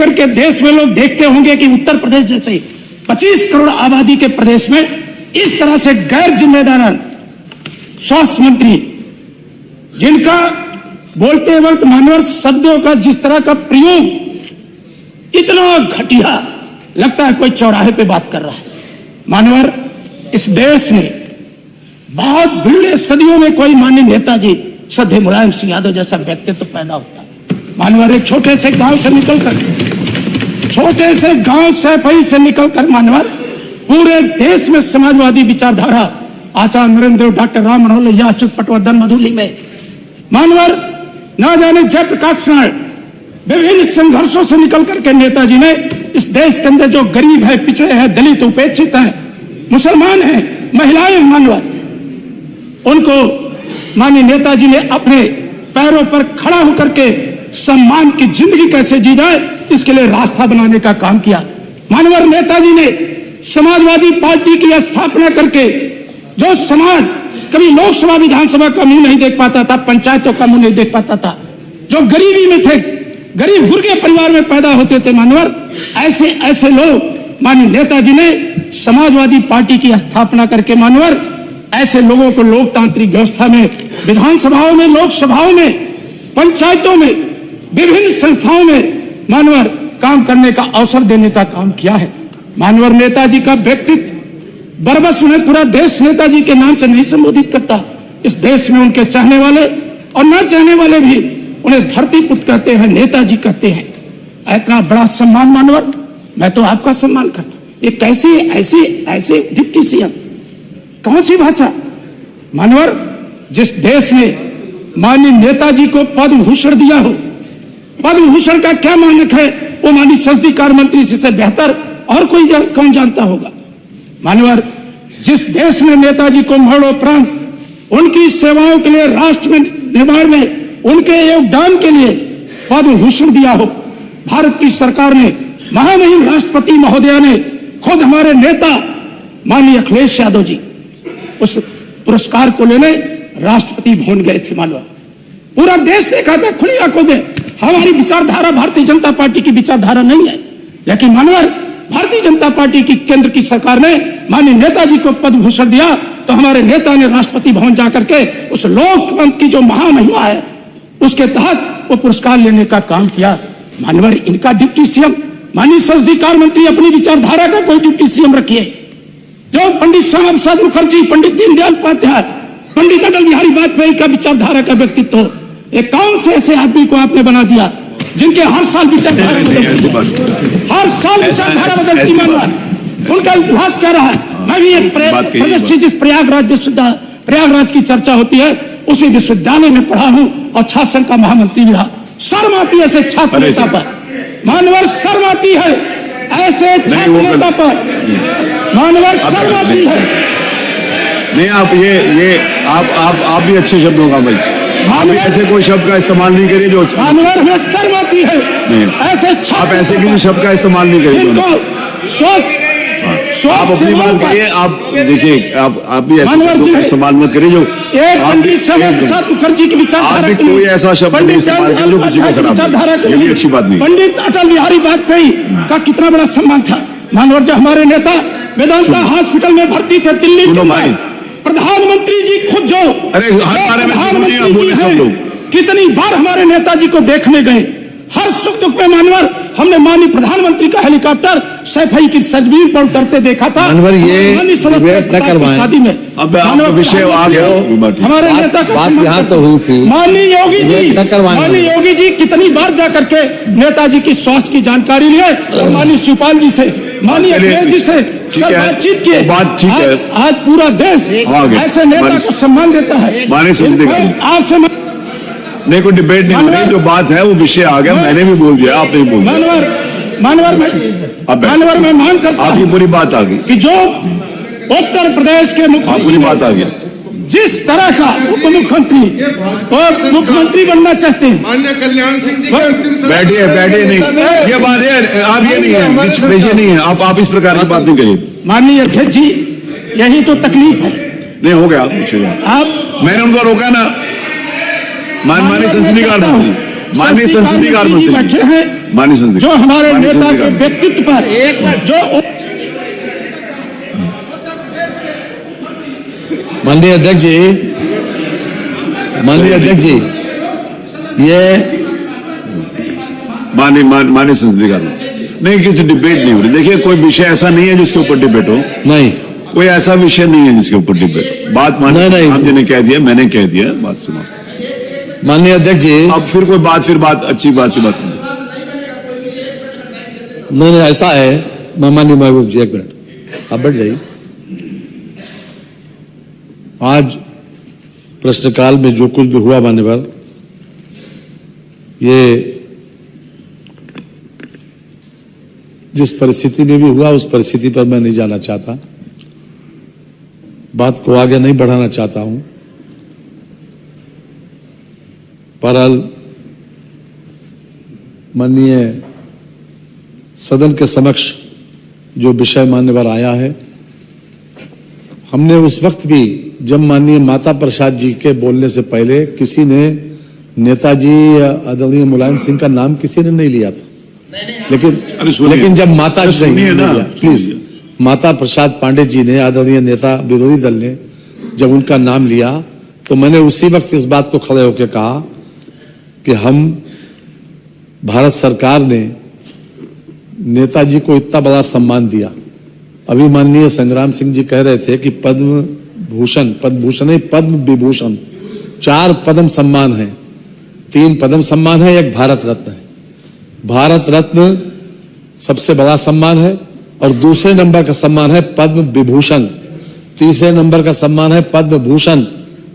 के देश में लोग देखते होंगे कि उत्तर प्रदेश जैसे 25 करोड़ आबादी के प्रदेश में इस तरह से गैर जिम्मेदार स्वास्थ्य मंत्री, जिनका बोलते वक्त मानवर शब्दों का जिस तरह का प्रयोग इतना घटिया लगता है कोई चौराहे पे बात कर रहा है। मानवर इस देश ने बहुत भिड़े सदियों में कोई माननीय नेताजी श्रद्धेय मुलायम सिंह यादव जैसा व्यक्तित्व पैदा होता है। मानवर एक छोटे से गांव से निकलकर मानवर पूरे देश में समाजवादी विचारधारा आचार्य नरेंद्र देव, डॉक्टर राम मनोहर लोहिया, अच्युत पटवर्धन, मधुली में मानवर ना जाने जयप्रकाश नारायण विभिन्न संघर्षों से निकल करके नेताजी ने इस देश के अंदर जो गरीब है, पिछड़े हैं, दलित, उपेक्षित हैं, मुसलमान हैं, महिलाएं, मानवर उनको माननीय नेताजी ने अपने पैरों पर खड़ा होकर के सम्मान की जिंदगी कैसे जी जाए इसके लिए रास्ता बनाने का काम किया। मानवर नेताजी ने समाजवादी पार्टी की स्थापना करके जो समाज कभी लोकसभा विधानसभा का मुंह नहीं देख पाता था, पंचायतों का मुंह नहीं देख पाता था, जो गरीबी में थे, गरीब गुर्गे परिवार में पैदा होते थे, मानवर ऐसे लोग माननीय नेताजी ने समाजवादी पार्टी की स्थापना करके मानवर ऐसे लोगों को लोकतांत्रिक व्यवस्था में, विधानसभाओं में, लोकसभाओं में, पंचायतों में, विभिन्न संस्थाओं में मानवर काम करने का अवसर देने का काम किया है। मानवर नेताजी का व्यक्तित्व बरबस उन्हें पूरा देश नेताजी के नाम से नहीं संबोधित करता। इस देश में उनके चाहने वाले और न चाहने वाले भी उन्हें धरती पुत्र कहते हैं, नेताजी कहते हैं। इतना बड़ा सम्मान मानवर, मैं तो आपका सम्मान करता हूं। ये कैसे ऐसे डिप्टी सीएम, कौन सी भाषा मानवर? जिस देश ने माननीय नेताजी को पद्म भूषण दिया हो, पद्म भूषण का क्या मानक है वो माननीय संसदीय कार्य मंत्री से बेहतर और कोई कौन जानता होगा। मानवर जिस देश ने नेताजी को मरणोपरांत उनकी सेवाओं के लिए, राष्ट्र में निर्माण में उनके योगदान के लिए पद्म भूषण दिया हो, भारत की सरकार ने, महामहिम राष्ट्रपति महोदया ने, खुद हमारे नेता माननीय अखिलेश यादव जी उस पुरस्कार को लेने राष्ट्रपति भवन गए थे। मानवर पूरा देश देखा था खुली आंखों से। हमारी विचारधारा भारतीय जनता पार्टी की विचारधारा नहीं है, लेकिन मानवर भारतीय जनता पार्टी की केंद्र की सरकार ने माननीय नेताजी को पद्म भूषण दिया तो हमारे नेता ने राष्ट्रपति भवन जाकर के उस लोकतंत्र की जो महामहिमा है उसके तहत वो पुरस्कार लेने का काम किया। मानवर इनका डिप्टी सीएम, माननीय संसदीय कार्य मंत्री अपनी विचारधारा का कोई डिप्टी सीएम रखिए। जो पंडित श्यामा प्रसाद मुखर्जी, पंडित दीनदयाल उपाध्याय, पंडित अटल बिहारी वाजपेयी का विचारधारा का व्यक्तित्व, एक कौन से ऐसे आदमी को आपने बना दिया जिनके हर साल विचारधारा बदलती, हर साल विचारधारा बदलती। मानवर उनका इतिहास क्या रहा है? मैं भी जिस प्रयागराज की चर्चा होती है उसी विश्वविद्यालय में पढ़ा हूं और छात्र संघ का महामंत्री भी रहा। शर्म आती है ऐसे छात्र नेता पर, मानवर शर्म आती है ऐसे छात्र नेता पर, मानवर शर्म आती है। नहीं आप भी अच्छे शब्दों का भाई, आप ऐसे कोई शब्द का इस्तेमाल नहीं करिए जो मानवर में शर्म आती है ऐसे आप ऐसे किसी शब्द का इस्तेमाल नहीं करिए। आप अपनी बात करिए, आप देखिए आप भी ऐसे शब्दों का इस्तेमाल मत करिए जो पंडित श्यामा प्रसाद मुखर्जी की विचारधारा की कोई ऐसा शब्द नहीं इस्तेमाल करिए जो किसी को खराब, ये भी अच्छी बात नहीं। पंडित अटल बिहारी वाजपेयी का कितना बड़ा सम्मान था। मानवर जो हमारे नेता वेदांता हॉस्पिटल में भर्ती थे दिल्ली में, प्रधानमंत्री जी खुद जो प्रधानमंत्री हैं, कितनी बार हमारे नेताजी को देखने गए, हर सुख दुख में मानवर हमने माननीय प्रधानमंत्री का हेलीकॉप्टर सैफई की सरजमीन पर उतरते देखा था। मानवर ये शादी में अब विषय आ गया, हमारे नेता का बात यहाँ तो हुई थी। माननीय योगी जी कितनी बार जाकर के नेताजी की स्वास्थ्य की जानकारी लिए, माननीय शिवपाल जी से, माननीय अखिलेश जी से बातचीत किए। आज पूरा देश ऐसे नेता को सम्मान देता है। आपसे नहीं कोई डिबेट नहीं हो रही, जो बात है वो विषय आ गया, मैंने भी बोल दिया, आपने भी बोल दिया। मानवर में मान करता आपकी पूरी बात आ गई कि जो उत्तर प्रदेश के पूरी बात आ गया, जिस तरह का उप मुख्यमंत्री और मुख्यमंत्री बनना चाहते हैं, माननीय कल्याण सिंह जी बैठिए नहीं, ये बात है, आप ये नहीं है, विषय नहीं है, आप इस प्रकार की बात नहीं करिए। माननीय अध्यक्ष जी यही तो तकलीफ है। नहीं हो गया, आप मैंने उनको रोका ना, माननीय संसदीय कार्य मंत्री माननीय संसदीय कार्य जी मंत्री बैठे हैं, माननीय संसदीय जो हमारे माननीय नेता संसदीय के कार्य व्यक्तित्व पर जो माननीय अध्यक्ष जी, ये माननीय संसदीय कार्य नहीं, किसी डिबेट नहीं हो रही। देखिए, कोई विषय ऐसा नहीं है जिसके ऊपर डिबेट हो। नहीं, कोई ऐसा विषय नहीं है जिसके ऊपर डिबेट। बात माननीय नहीं। आप जी ने कह दिया, मैंने कह दिया, बात सुनो। माननीय अध्यक्ष जी, अब फिर कोई बात, फिर बात अच्छी बात से बात नहीं, ऐसा है। माननीय महबूब जी, एक मिनट आप बैठ जाइए। आज प्रश्नकाल में जो कुछ भी हुआ मान्यवर, ये जिस परिस्थिति में भी हुआ उस परिस्थिति पर मैं नहीं जाना चाहता, बात को आगे नहीं बढ़ाना चाहता हूं। बहरहाल माननीय सदन के समक्ष जो विषय मान्यवर आया है, हमने उस वक्त भी जब माननीय माता प्रसाद जी के बोलने से पहले किसी ने नेताजी आदरणीय मुलायम सिंह का नाम किसी ने नहीं लिया था, लेकिन जब माता प्लीज माता प्रसाद पांडे जी ने, आदरणीय नेता विरोधी दल ने जब उनका नाम लिया, तो मैंने उसी वक्त इस बात को खड़े होकर कहा कि हम भारत सरकार ने नेताजी को इतना बड़ा सम्मान दिया। अभी माननीय संग्राम सिंह जी कह रहे थे कि पद्म विभूषण 4 पद्म सम्मान हैं, 3 पद्म सम्मान है, 1 भारत रत्न है। भारत रत्न सबसे बड़ा सम्मान है और दूसरे नंबर का सम्मान है पद्म विभूषण, तीसरे नंबर का सम्मान है पद्म भूषण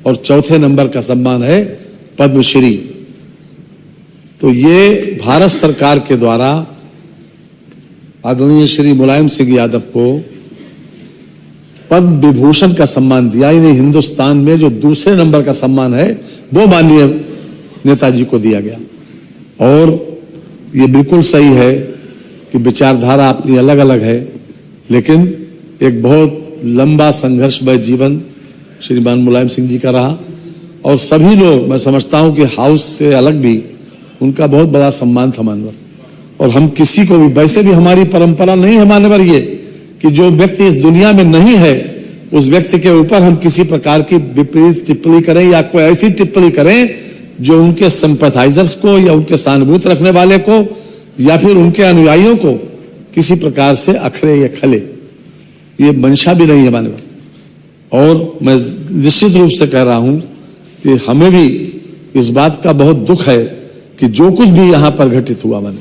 और चौथे नंबर का सम्मान है पद्मश्री। तो ये भारत सरकार के द्वारा आदरणीय श्री मुलायम सिंह यादव को पद्म विभूषण का सम्मान दिया। इन्हें हिंदुस्तान में जो दूसरे नंबर का सम्मान है वो माननीय नेताजी को दिया गया। और ये बिल्कुल सही है कि विचारधारा अपनी अलग अलग है, लेकिन एक बहुत लंबा संघर्षमय जीवन श्रीमान मुलायम सिंह जी का रहा और सभी लोग, मैं समझता हूं कि हाउस से अलग भी उनका बहुत बड़ा सम्मान था मानवर। और हम किसी को भी, वैसे भी हमारी परंपरा नहीं है मानवर ये कि जो व्यक्ति इस दुनिया में नहीं है उस व्यक्ति के ऊपर हम किसी प्रकार की विपरीत टिप्पणी करें या कोई ऐसी टिप्पणी करें जो उनके सिंपैथाइजर्स को या उनके सहानुभूति रखने वाले को या फिर उनके अनुयायियों को किसी प्रकार से अखरे या खले, ये मंशा भी नहीं है मानव। और मैं निश्चित रूप से कह रहा हूं कि हमें भी इस बात का बहुत दुख है कि जो कुछ भी यहां पर घटित हुआ, मानव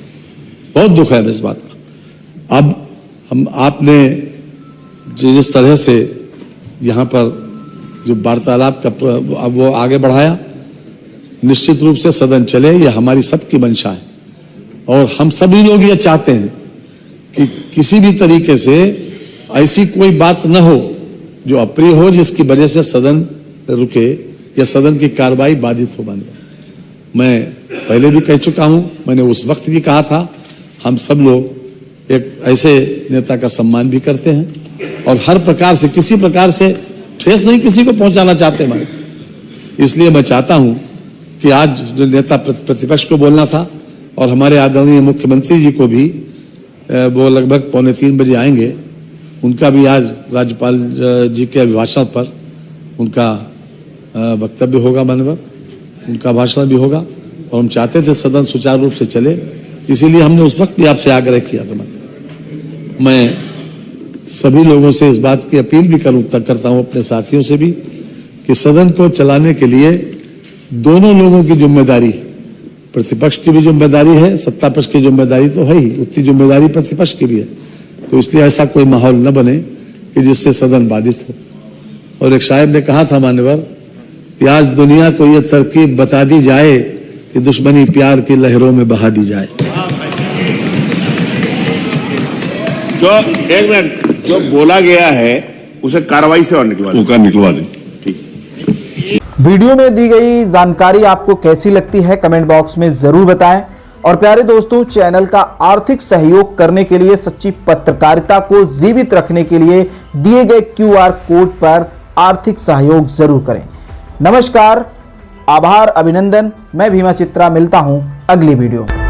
बहुत दुख है इस बात का। अब हम आपने जिस तरह से यहां पर जो वार्तालाप का वो आगे बढ़ाया, निश्चित रूप से सदन चले, यह हमारी सबकी मंशा है और हम सभी लोग ये चाहते हैं कि किसी भी तरीके से ऐसी कोई बात न हो जो अप्रिय हो, जिसकी वजह से सदन रुके या सदन की कार्रवाई बाधित हो। मैं पहले भी कह चुका हूं, मैंने उस वक्त भी कहा था, हम सब लोग एक ऐसे नेता का सम्मान भी करते हैं और हर प्रकार से, किसी प्रकार से ठेस नहीं किसी को पहुंचाना चाहते मैं। इसलिए मैं चाहता हूं कि आज जो नेता प्रतिपक्ष को बोलना था और हमारे आदरणीय मुख्यमंत्री जी को भी, वो लगभग 2:45 बजे आएंगे, उनका भी आज राज्यपाल जी के अभिभाषण पर उनका वक्तव्य होगा माननीय, उनका भाषण भी होगा और हम चाहते थे सदन सुचारू रूप से चले, इसीलिए हमने उस वक्त भी आपसे आग्रह किया था। मैं सभी लोगों से इस बात की अपील भी करता हूं, अपने साथियों से भी, कि सदन को चलाने के लिए दोनों लोगों की जिम्मेदारी है। प्रतिपक्ष की भी जिम्मेदारी है, सत्ता पक्ष की जिम्मेदारी तो है ही, उतनी जिम्मेदारी प्रतिपक्ष की भी है। तो इसलिए ऐसा कोई माहौल न बने कि जिससे सदन बाधित हो। और एक शायर ने कहा था मान्यवर कि आज दुनिया को यह तरकीब बता दी जाए कि दुश्मनी प्यार की लहरों में बहा दी जाए। जो एक मिनट, जो बोला गया है उसे कार्रवाई से और निकलवा दें। वीडियो में दी गई जानकारी आपको कैसी लगती है कमेंट बॉक्स में जरूर बताएं। और प्यारे दोस्तों, चैनल का आर्थिक सहयोग करने के लिए, सच्ची पत्रकारिता को जीवित रखने के लिए दिए गए QR कोड पर आर्थिक सहयोग जरूर करें। नमस्कार, आभार, अभिनंदन। मैं भीमा चित्रा, मिलता हूं अगली वीडियो में।